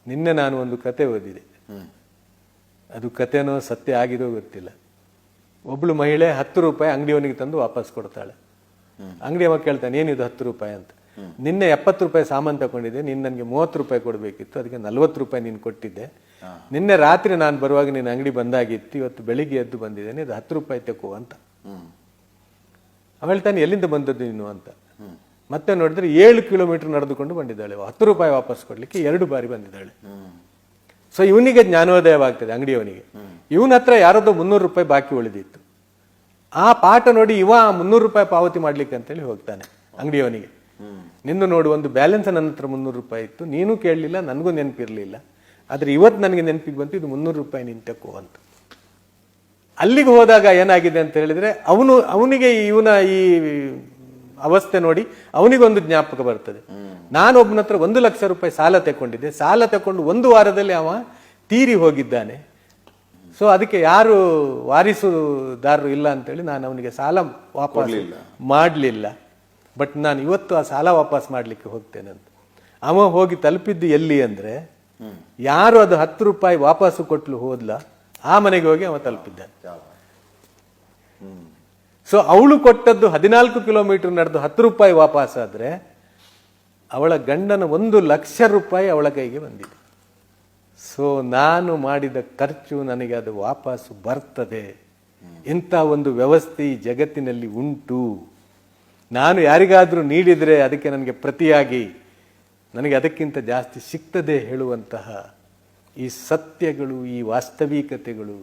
ನಿನ್ನೆ ನಾನು ಒಂದು ಕತೆ ಓದಿದೆ, ಅದು ಕತೆನೋ ಸತ್ಯ ಆಗಿದೋ ಗೊತ್ತಿಲ್ಲ. ಒಬ್ಳು ಮಹಿಳೆ 10 ರೂಪಾಯಿ ಅಂಗಡಿಯವನಿಗೆ ತಂದು ವಾಪಸ್ ಕೊಡ್ತಾಳೆ. ಅಂಗಡಿಯವ ಕೇಳ್ತಾನೆ, ಏನಿದು 10 ರೂಪಾಯಿ ಅಂತ. ನಿನ್ನೆ 70 ರೂಪಾಯಿ ಸಾಮಾನು ತಗೊಂಡಿದ್ದೆ, ನೀನು ನನಗೆ 30 ರೂಪಾಯಿ ಕೊಡಬೇಕಿತ್ತು, ಅದಕ್ಕೆ 40 ರೂಪಾಯಿ ನೀನು ಕೊಟ್ಟಿದ್ದೆ. ನಿನ್ನೆ ರಾತ್ರಿ ನಾನು ಬರುವಾಗ ನಿನ್ನ ಅಂಗಡಿ ಬಂದಾಗಿತ್ತು, ಇವತ್ತು ಬೆಳಿಗ್ಗೆ ಎದ್ದು ಬಂದಿದ್ದೇನೆ, ಇದು 10 ರೂಪಾಯಿ ತೆಕೋ ಅಂತ. ಅವ ಹೇಳ್ತಾನೆ, ಎಲ್ಲಿಂದ ಬಂದದ್ದು ನೀನು ಅಂತ. ಮತ್ತೆ ನೋಡಿದ್ರೆ 7 ಕಿಲೋಮೀಟರ್ ನಡೆದುಕೊಂಡು ಬಂದಿದ್ದಾಳೆ. 10 ರೂಪಾಯಿ ವಾಪಸ್ ಕೊಡ್ಲಿಕ್ಕೆ 2 ಬಾರಿ ಬಂದಿದ್ದಾಳೆ. ಸೊ ಇವನಿಗೆ ಜ್ಞಾನೋದಯವಾಗ್ತದೆ, ಅಂಗಡಿಯವನಿಗೆ. ಇವನ ಹತ್ರ ಯಾರದೋ 300 ರೂಪಾಯಿ ಬಾಕಿ ಉಳಿದಿತ್ತು. ಆ ಪಾಠ ನೋಡಿ ಇವ 300 ರೂಪಾಯಿ ಪಾವತಿ ಮಾಡ್ಲಿಕ್ಕೆ ಅಂತೇಳಿ ಹೋಗ್ತಾನೆ ಅಂಗಡಿಯವನಿಗೆ. ನಿಂದು ನೋಡು, ಒಂದು ಬ್ಯಾಲೆನ್ಸ್ ನನ್ನ ಹತ್ರ 300 ರೂಪಾಯಿ ಇತ್ತು, ನೀನು ಕೇಳಲಿಲ್ಲ, ನನಗೂ ನೆನಪಿರ್ಲಿಲ್ಲ, ಆದ್ರೆ ಇವತ್ತು ನನಗೆ ನೆನಪಿಗೆ ಬಂತು, ಇದು 300 ರೂಪಾಯಿ ನಿನ್ ತಕೋ ಅಂತ. ಅಲ್ಲಿಗೆ ಹೋದಾಗ ಏನಾಗಿದೆ ಅಂತ ಹೇಳಿದ್ರೆ, ಅವನಿಗೆ ಇವನ ಈ ಅವಸ್ಥೆ ನೋಡಿ ಅವನಿಗೊಂದು ಜ್ಞಾಪಕ ಬರ್ತದೆ. ನಾನೊಬ್ಬನ ಹತ್ರ 1 ಲಕ್ಷ ರೂಪಾಯಿ ಸಾಲ ತಗೊಂಡಿದ್ದೆ, ಸಾಲ ತಗೊಂಡು 1 ವಾರದಲ್ಲಿ ಅವ ತೀರಿ ಹೋಗಿದ್ದಾನೆ. ಸೊ ಅದಕ್ಕೆ ಯಾರು ವಾರಿಸುದಾರರು ಇಲ್ಲ ಅಂತೇಳಿ ನಾನು ಅವನಿಗೆ ಸಾಲ ವಾಪಸ್ ಮಾಡಲಿಲ್ಲ. ಬಟ್ ನಾನು ಇವತ್ತು ಆ ಸಾಲ ವಾಪಸ್ ಮಾಡ್ಲಿಕ್ಕೆ ಹೋಗ್ತೇನೆ ಅಂತ. ಅವ ಹೋಗಿ ತಲುಪಿದ್ದು ಎಲ್ಲಿ ಅಂದ್ರೆ, ಯಾರು ಅದು 10 ರೂಪಾಯಿ ವಾಪಸ್ಸು ಕೊಟ್ಲು ಹೋದ್ಲ ಆ ಮನೆಗೆ ಹೋಗಿ ಅವ ತಲುಪಿದ್ದಾನೆ. ಸೊ ಅವಳು ಕೊಟ್ಟದ್ದು 14 ಕಿಲೋಮೀಟರ್ ನಡೆದು 10 ರೂಪಾಯಿ ವಾಪಸ್ ಆದ್ರೆ, ಅವಳ ಗಂಡನ 1 ಲಕ್ಷ ರೂಪಾಯಿ ಅವಳ ಕೈಗೆ ಬಂದಿದೆ. ಸೊ ನಾನು ಮಾಡಿದ ಖರ್ಚು ನನಗೆ ಅದು ವಾಪಸ್ಸು ಬರ್ತದೆ. ಇಂಥ ಒಂದು ವ್ಯವಸ್ಥೆ ಈ ಜಗತ್ತಿನಲ್ಲಿ ಉಂಟು. ನಾನು ಯಾರಿಗಾದ್ರೂ ನೀಡಿದರೆ ಅದಕ್ಕೆ ನನಗೆ ಪ್ರತಿಯಾಗಿ ನನಗೆ ಅದಕ್ಕಿಂತ ಜಾಸ್ತಿ ಸಿಗ್ತದೆ ಹೇಳುವಂತಹ ಈ ಸತ್ಯಗಳು, ಈ ವಾಸ್ತವಿಕತೆಗಳು